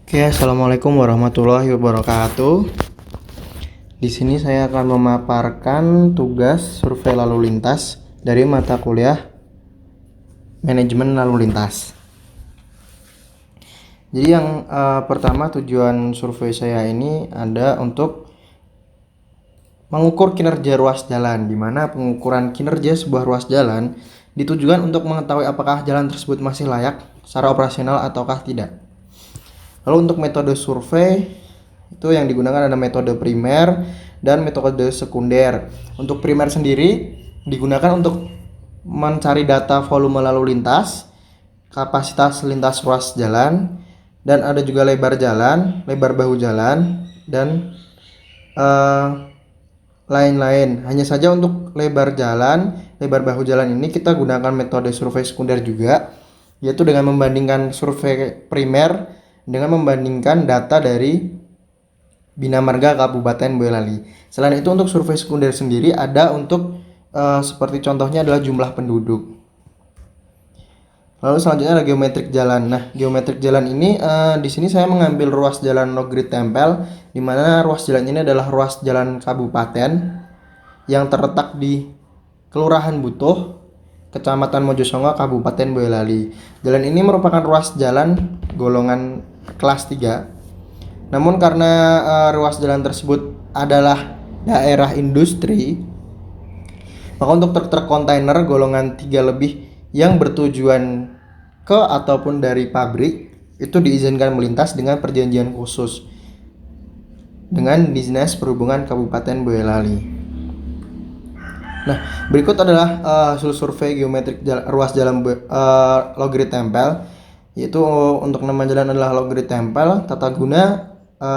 Oke, assalamualaikum warahmatullahi wabarakatuh. Di sini saya akan memaparkan tugas survei lalu lintas dari mata kuliah manajemen lalu lintas. Jadi yang pertama, tujuan survei saya ini ada untuk mengukur kinerja ruas jalan, di mana pengukuran kinerja sebuah ruas jalan ditujukan untuk mengetahui apakah jalan tersebut masih layak secara operasional ataukah tidak. Lalu untuk metode survei itu yang digunakan ada metode primer dan metode sekunder. Untuk primer sendiri digunakan untuk mencari data volume lalu lintas, kapasitas lintas ruas jalan, dan ada juga lebar jalan, lebar bahu jalan, dan lain-lain. Hanya saja untuk lebar jalan, lebar bahu jalan ini kita gunakan metode survei sekunder juga, yaitu dengan membandingkan survei primer dengan membandingkan data dari Bina Marga Kabupaten Boyolali. Selain itu untuk survei sekunder sendiri ada untuk seperti contohnya adalah jumlah penduduk. Lalu selanjutnya ada geometrik jalan. Nah, geometrik jalan ini di sini saya mengambil ruas jalan low-grade tempel, di mana ruas jalan ini adalah ruas jalan kabupaten yang terletak di Kelurahan Butuh, Kecamatan Mojosongo, Kabupaten Boyolali. Jalan ini merupakan ruas jalan golongan kelas 3. Namun karena ruas jalan tersebut adalah daerah industri, maka untuk truk-truk kontainer golongan 3 lebih yang bertujuan ke ataupun dari pabrik itu diizinkan melintas dengan perjanjian khusus dengan Dinas Perhubungan Kabupaten Boyolali. Nah, berikut adalah hasil survei geometrik ruas jalan low-grade tempel, yaitu untuk nama jalan adalah low-grade tempel, tata guna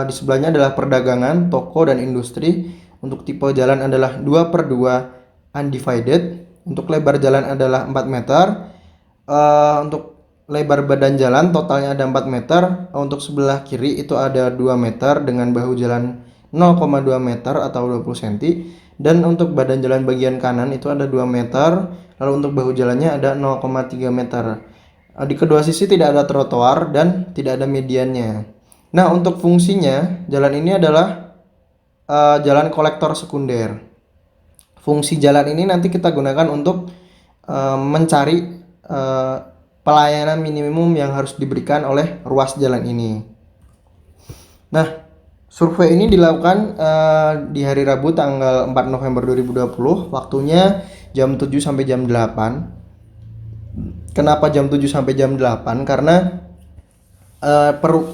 di sebelahnya adalah perdagangan, toko, dan industri. Untuk tipe jalan adalah 2/2 undivided. Untuk lebar jalan adalah 4 meter. Untuk lebar badan jalan totalnya ada 4 meter. Untuk sebelah kiri itu ada 2 meter dengan bahu jalan 0,2 meter atau 20 cm. Dan untuk badan jalan bagian kanan itu ada 2 meter. Lalu untuk bahu jalannya ada 0,3 meter. Di kedua sisi tidak ada trotoar dan tidak ada mediannya. Nah, untuk fungsinya jalan ini adalah jalan kolektor sekunder. Fungsi jalan ini nanti kita gunakan untuk mencari pelayanan minimum yang harus diberikan oleh ruas jalan ini. Nah, survei ini dilakukan di hari Rabu tanggal 4 November 2020, waktunya jam 7 sampai jam 8. Kenapa jam 7 sampai jam 8? Karena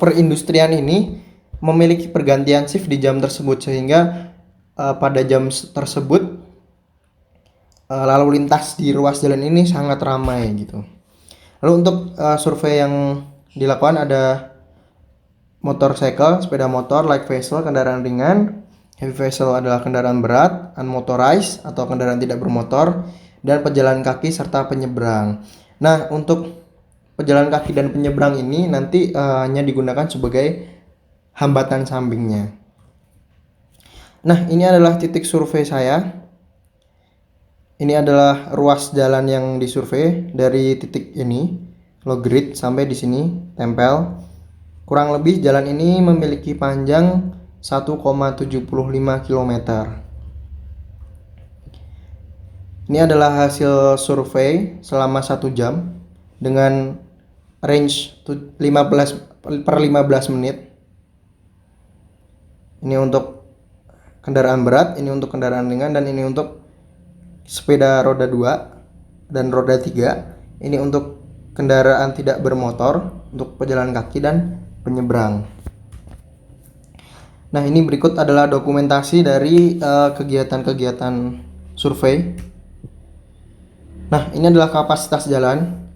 perindustrian ini memiliki pergantian shift di jam tersebut, sehingga pada jam tersebut lalu lintas di ruas jalan ini sangat ramai gitu. Lalu untuk survei yang dilakukan ada motorcycle, sepeda motor, light vehicle, kendaraan ringan, heavy vehicle adalah kendaraan berat, unmotorized atau kendaraan tidak bermotor, dan pejalan kaki serta penyeberang. Nah, untuk pejalan kaki dan penyeberang ini nanti hanya digunakan sebagai hambatan sampingnya. Nah, ini adalah titik survei saya. Ini adalah ruas jalan yang disurvei dari titik ini, low grid, sampai di sini tempel. Kurang lebih jalan ini memiliki panjang 1,75 km. Ini adalah hasil survei selama 1 jam dengan range 15 menit. Ini untuk kendaraan berat, ini untuk kendaraan ringan, dan ini untuk sepeda roda 2 dan roda 3. Ini untuk kendaraan tidak bermotor, untuk pejalan kaki dan penyeberang. Nah, ini berikut adalah dokumentasi dari kegiatan-kegiatan survei. Nah, ini adalah kapasitas jalan.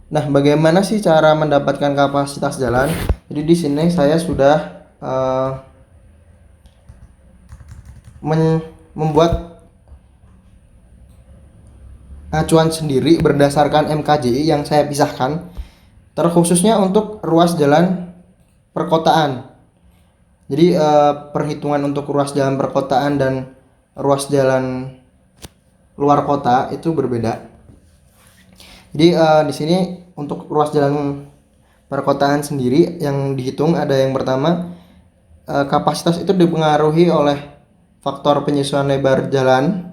Nah, bagaimana sih cara mendapatkan kapasitas jalan? Jadi di sini saya sudah membuat acuan sendiri berdasarkan MKJI yang saya pisahkan, terkhususnya untuk ruas jalan perkotaan. Jadi perhitungan untuk ruas jalan perkotaan dan ruas jalan luar kota itu berbeda. Jadi di sini untuk ruas jalan perkotaan sendiri yang dihitung ada yang pertama, kapasitas itu dipengaruhi oleh faktor penyesuaian lebar jalan,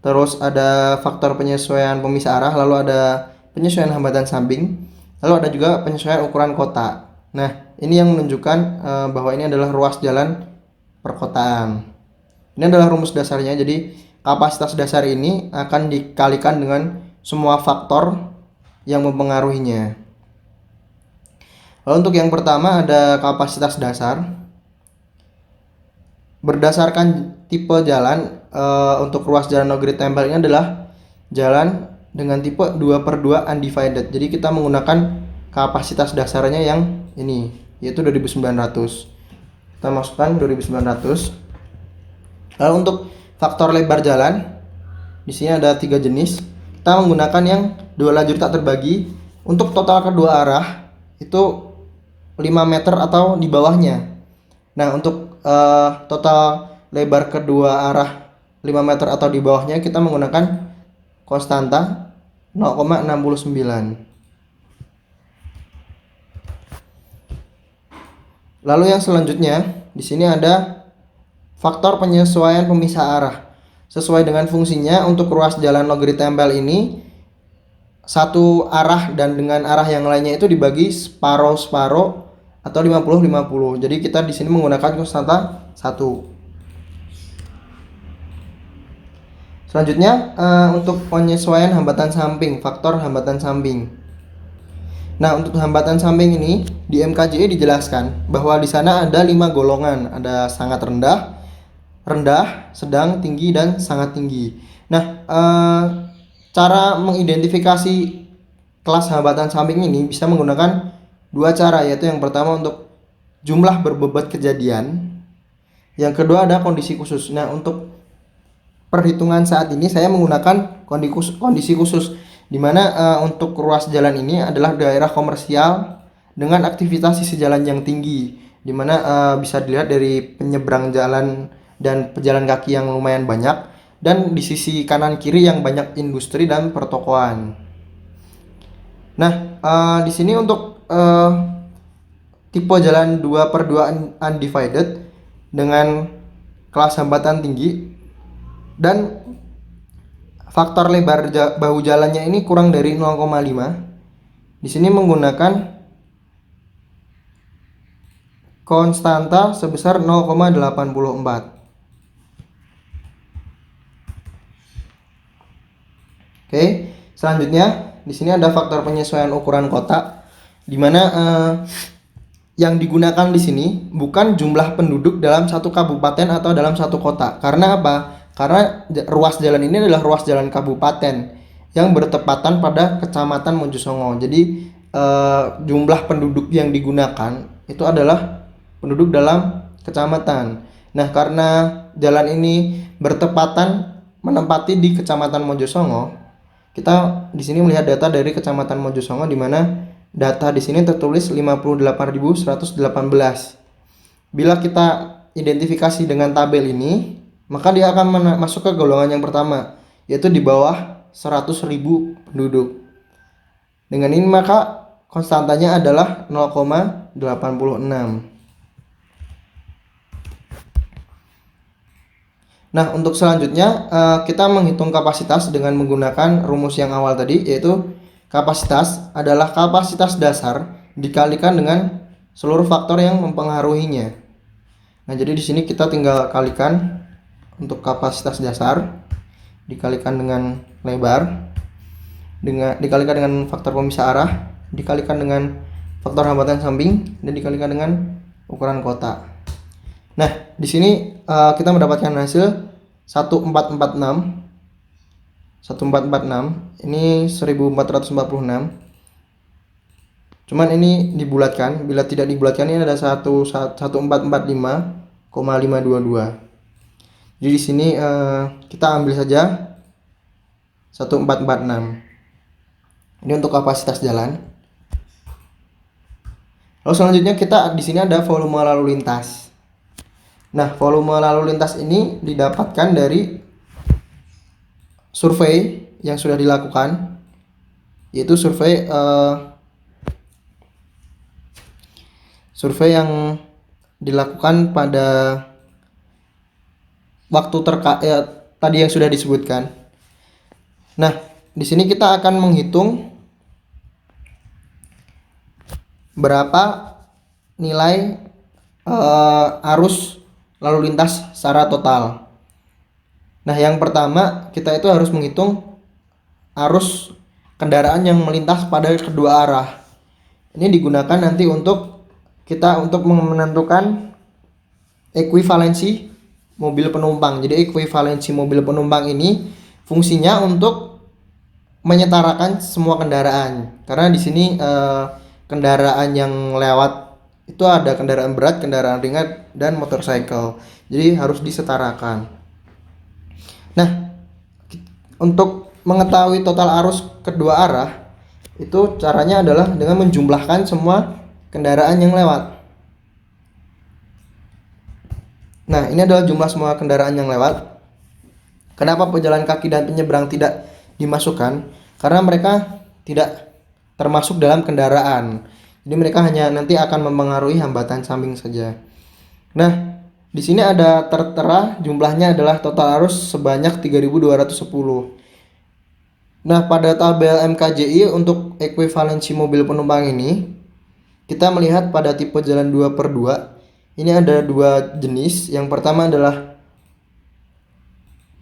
terus ada faktor penyesuaian pemisah arah, lalu ada penyesuaian hambatan samping, lalu ada juga penyesuaian ukuran kota. Nah, ini yang menunjukkan bahwa ini adalah ruas jalan perkotaan. Ini adalah rumus dasarnya. Jadi kapasitas dasar ini akan dikalikan dengan semua faktor yang mempengaruhinya. Lalu untuk yang pertama ada kapasitas dasar. Berdasarkan tipe jalan, untuk ruas jalan negeri tempel ini adalah jalan dengan tipe 2/2 undivided. Jadi kita menggunakan kapasitas dasarnya yang ini, yaitu 2900. Kita masukkan 2900. Lalu untuk faktor lebar jalan, di sini ada 3 jenis. Kita menggunakan yang 2 lajur tak terbagi. Untuk total kedua arah itu 5 meter atau di bawahnya. Nah, untuk total lebar kedua arah 5 meter atau di bawahnya kita menggunakan konstanta 0,69. Lalu yang selanjutnya di sini ada faktor penyesuaian pemisah arah. Sesuai dengan fungsinya, untuk ruas jalan Negeri Tempel ini satu arah dan dengan arah yang lainnya itu dibagi separuh-separuh atau 50-50. Jadi kita di sini menggunakan konstanta 1. Selanjutnya untuk penyesuaian hambatan samping, faktor hambatan samping. Nah, untuk hambatan samping ini di MKJE dijelaskan bahwa di sana ada 5 golongan, ada sangat rendah, rendah, sedang, tinggi, dan sangat tinggi. Nah, cara mengidentifikasi kelas hambatan samping ini bisa menggunakan 2 cara, yaitu yang pertama untuk jumlah berbobot kejadian, yang kedua ada kondisi khusus. Nah, untuk perhitungan saat ini saya menggunakan kondisi khusus, di mana untuk ruas jalan ini adalah daerah komersial dengan aktivitas sisi jalan yang tinggi, di mana bisa dilihat dari penyeberang jalan dan pejalan kaki yang lumayan banyak, dan di sisi kanan kiri yang banyak industri dan pertokoan. Nah, di sini untuk tipe jalan 2/2 undivided dengan kelas hambatan tinggi dan faktor lebar bahu jalannya ini kurang dari 0,5. Di sini menggunakan konstanta sebesar 0,84. Oke, selanjutnya di sini ada faktor penyesuaian ukuran kota, di mana yang digunakan di sini bukan jumlah penduduk dalam satu kabupaten atau dalam satu kota. Karena apa? Karena ruas jalan ini adalah ruas jalan kabupaten yang bertepatan pada Kecamatan Mojosongo. Jadi jumlah penduduk yang digunakan itu adalah penduduk dalam kecamatan. Nah, karena jalan ini bertepatan menempati di Kecamatan Mojosongo, kita di sini melihat data dari Kecamatan Mojosongo, di mana data di sini tertulis 58.118. Bila kita identifikasi dengan tabel ini, maka dia akan masuk ke golongan yang pertama, yaitu di bawah 100.000 penduduk. Dengan ini maka konstantanya adalah 0,86. Nah, untuk selanjutnya kita menghitung kapasitas dengan menggunakan rumus yang awal tadi, yaitu kapasitas adalah kapasitas dasar dikalikan dengan seluruh faktor yang mempengaruhinya. Nah, jadi di sini kita tinggal kalikan untuk kapasitas dasar dikalikan dengan lebar, dikalikan dengan faktor pemisah arah, dikalikan dengan faktor hambatan samping, dan dikalikan dengan ukuran kota. Nah, di sini kita mendapatkan hasil 1446. 1446 ini 1446. Cuman ini dibulatkan. Bila tidak dibulatkan ini ada 1445,522. Jadi di sini kita ambil saja 1446. Ini untuk kapasitas jalan. Lalu selanjutnya kita di sini ada volume lalu lintas. Nah, volume lalu lintas ini didapatkan dari survei yang sudah dilakukan, yaitu survei survei yang dilakukan pada waktu tadi yang sudah disebutkan. Nah, di sini kita akan menghitung berapa nilai arus lalu lintas secara total. Nah, yang pertama kita itu harus menghitung arus kendaraan yang melintas pada kedua arah. Ini digunakan nanti untuk menentukan ekuivalensi mobil penumpang. Jadi ekuivalensi mobil penumpang ini fungsinya untuk menyetarakan semua kendaraan. Karena di sini kendaraan yang lewat itu ada kendaraan berat, kendaraan ringan, dan motorcycle. Jadi harus disetarakan. Nah, untuk mengetahui total arus kedua arah itu caranya adalah dengan menjumlahkan semua kendaraan yang lewat. Nah, ini adalah jumlah semua kendaraan yang lewat. Kenapa pejalan kaki dan penyeberang tidak dimasukkan? Karena mereka tidak termasuk dalam kendaraan. Jadi mereka hanya nanti akan mempengaruhi hambatan samping saja. Nah, di sini ada tertera jumlahnya adalah total arus sebanyak 3.210. Nah, pada tabel MKJI untuk ekuivalensi mobil penumpang ini, kita melihat pada tipe jalan 2/2. Ini ada dua jenis. Yang pertama adalah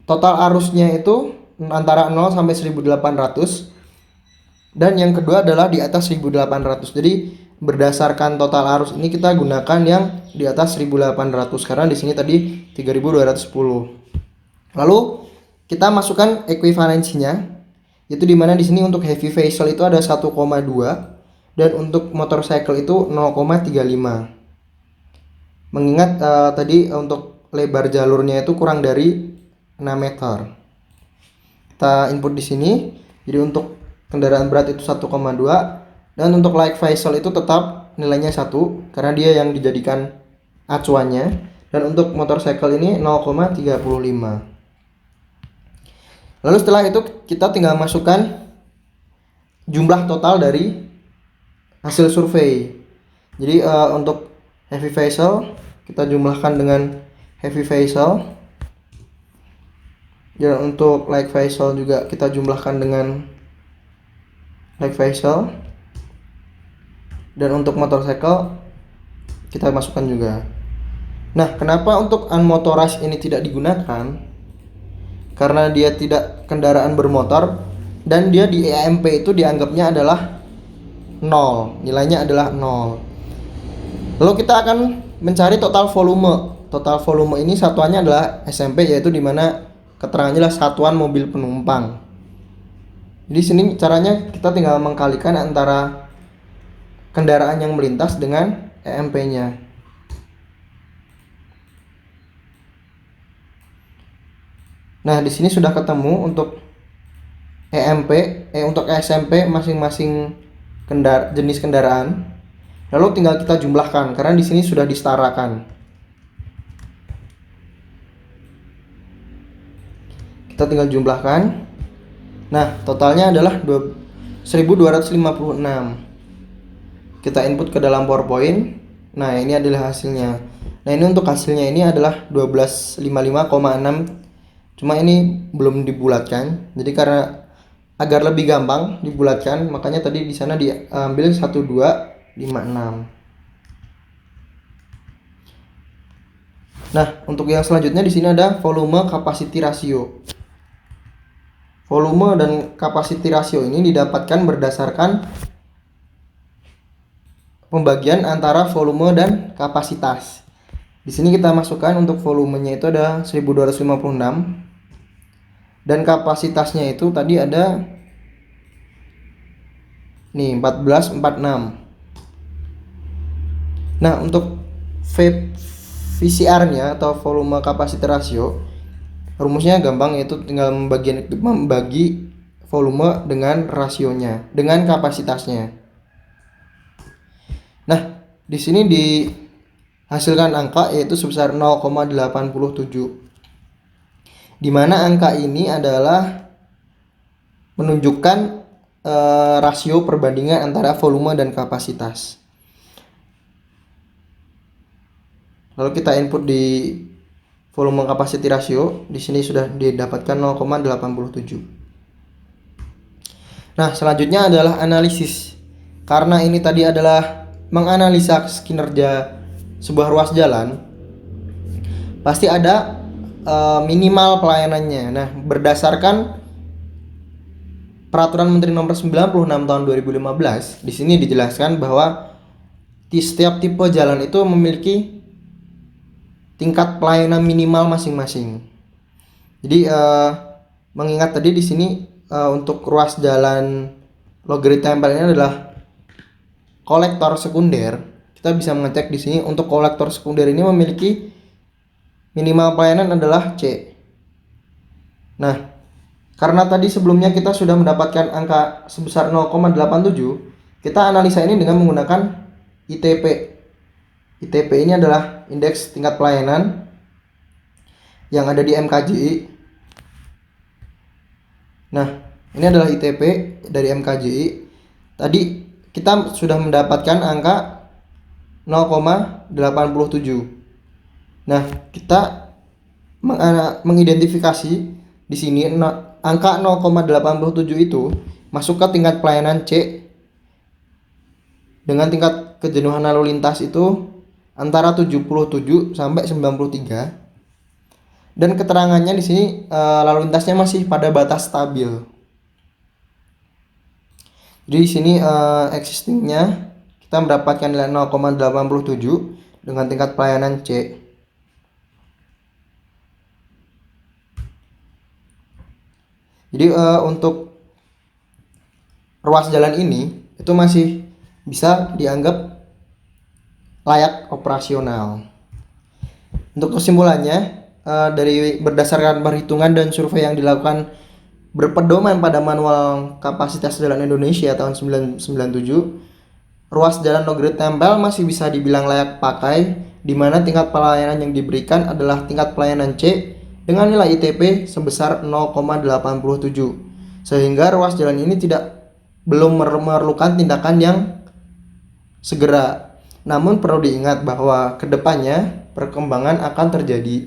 total arusnya itu antara 0 sampai 1.800. Dan yang kedua adalah di atas 1.800. Jadi berdasarkan total arus ini kita gunakan yang di atas 1.800 karena di sini tadi 3.210. Lalu kita masukkan ekuivalensinya, yaitu dimana di sini untuk heavy vehicle itu ada 1,2 dan untuk motorcycle itu 0,35. Mengingat tadi untuk lebar jalurnya itu kurang dari 6 meter. Kita input di sini. Jadi untuk kendaraan berat itu 1,2 dan untuk light vehicle itu tetap nilainya 1 karena dia yang dijadikan acuannya, dan untuk motorcycle ini 0,35. Lalu setelah itu kita tinggal masukkan jumlah total dari hasil survei. Jadi untuk heavy vehicle kita jumlahkan dengan heavy vehicle, dan untuk light vehicle juga kita jumlahkan dengan light vehicle, dan untuk motorcycle kita masukkan juga. Nah, kenapa untuk unmotorized ini tidak digunakan? Karena dia tidak kendaraan bermotor dan dia di EMP itu dianggapnya adalah 0, nilainya adalah 0. Lalu kita akan mencari total volume. Total volume ini satuannya adalah SMP, yaitu dimana keterangannya adalah satuan mobil penumpang. Di sini caranya kita tinggal mengkalikan antara kendaraan yang melintas dengan EMP-nya. Nah, di sini sudah ketemu untuk EMP, untuk SMP masing-masing jenis kendaraan. Lalu tinggal kita jumlahkan karena di sini sudah disetarakan. Kita tinggal jumlahkan. Nah, totalnya adalah 1.256. Kita input ke dalam PowerPoint. Nah, ini adalah hasilnya. Nah, ini untuk hasilnya ini adalah 1255,6. Cuma ini belum dibulatkan. Jadi karena agar lebih gampang dibulatkan, makanya tadi di sana diambil 1256. Nah, untuk yang selanjutnya di sini ada volume capacity ratio. Volume dan capacity ratio ini didapatkan berdasarkan pembagian antara volume dan kapasitas. Di sini kita masukkan untuk volumenya itu ada 1.256 dan kapasitasnya itu tadi ada nih 1446. Nah, untuk VCR-nya atau volume capacity ratio rumusnya gampang, yaitu tinggal membagi volume dengan rasionya dengan kapasitasnya. Nah, di sini dihasilkan angka yaitu sebesar 0,87. Di mana angka ini adalah menunjukkan rasio perbandingan antara volume dan kapasitas. Lalu kita input di volume capacity ratio, di sini sudah didapatkan 0,87. Nah, selanjutnya adalah analisis. Karena ini tadi adalah menganalisa kinerja sebuah ruas jalan, pasti ada minimal pelayanannya. Nah, berdasarkan Peraturan Menteri Nomor 96 Tahun 2015, di sini dijelaskan bahwa di setiap tipe jalan itu memiliki tingkat pelayanan minimal masing-masing. Jadi mengingat tadi di sini untuk ruas jalan low-grade tempel ini adalah kolektor sekunder, kita bisa mengecek di sini untuk kolektor sekunder ini memiliki minimal pelayanan adalah C. Nah, karena tadi sebelumnya kita sudah mendapatkan angka sebesar 0,87, kita analisa ini dengan menggunakan ITP. ITP ini adalah indeks tingkat pelayanan yang ada di MKJI. Nah, ini adalah ITP dari MKJI. Tadi kita sudah mendapatkan angka 0,87. Nah, kita mengidentifikasi di sini angka 0,87 itu masuk ke tingkat pelayanan C dengan tingkat kejenuhan lalu lintas itu antara 77 sampai 93. Dan keterangannya di sini lalu lintasnya masih pada batas stabil. Jadi di sini existingnya kita mendapatkan nilai 0,87 dengan tingkat pelayanan C. Jadi untuk ruas jalan ini itu masih bisa dianggap layak operasional. Untuk kesimpulannya, dari berdasarkan perhitungan dan survei yang dilakukan berpedoman pada Manual Kapasitas Jalan Indonesia tahun 1997, ruas jalan low-grade tempel masih bisa dibilang layak pakai, di mana tingkat pelayanan yang diberikan adalah tingkat pelayanan C dengan nilai ITP sebesar 0,87, sehingga ruas jalan ini belum memerlukan tindakan yang segera. Namun perlu diingat bahwa kedepannya perkembangan akan terjadi.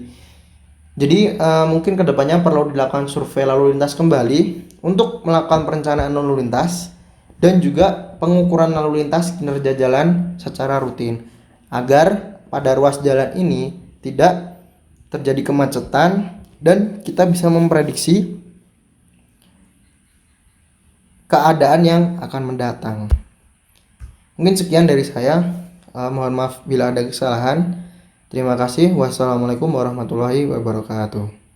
Jadi mungkin kedepannya perlu dilakukan survei lalu lintas kembali untuk melakukan perencanaan lalu lintas dan juga pengukuran lalu lintas kinerja jalan secara rutin, agar pada ruas jalan ini tidak terjadi kemacetan dan kita bisa memprediksi keadaan yang akan mendatang. Mungkin sekian dari saya. Mohon maaf bila ada kesalahan. Terima kasih. Wassalamualaikum warahmatullahi wabarakatuh.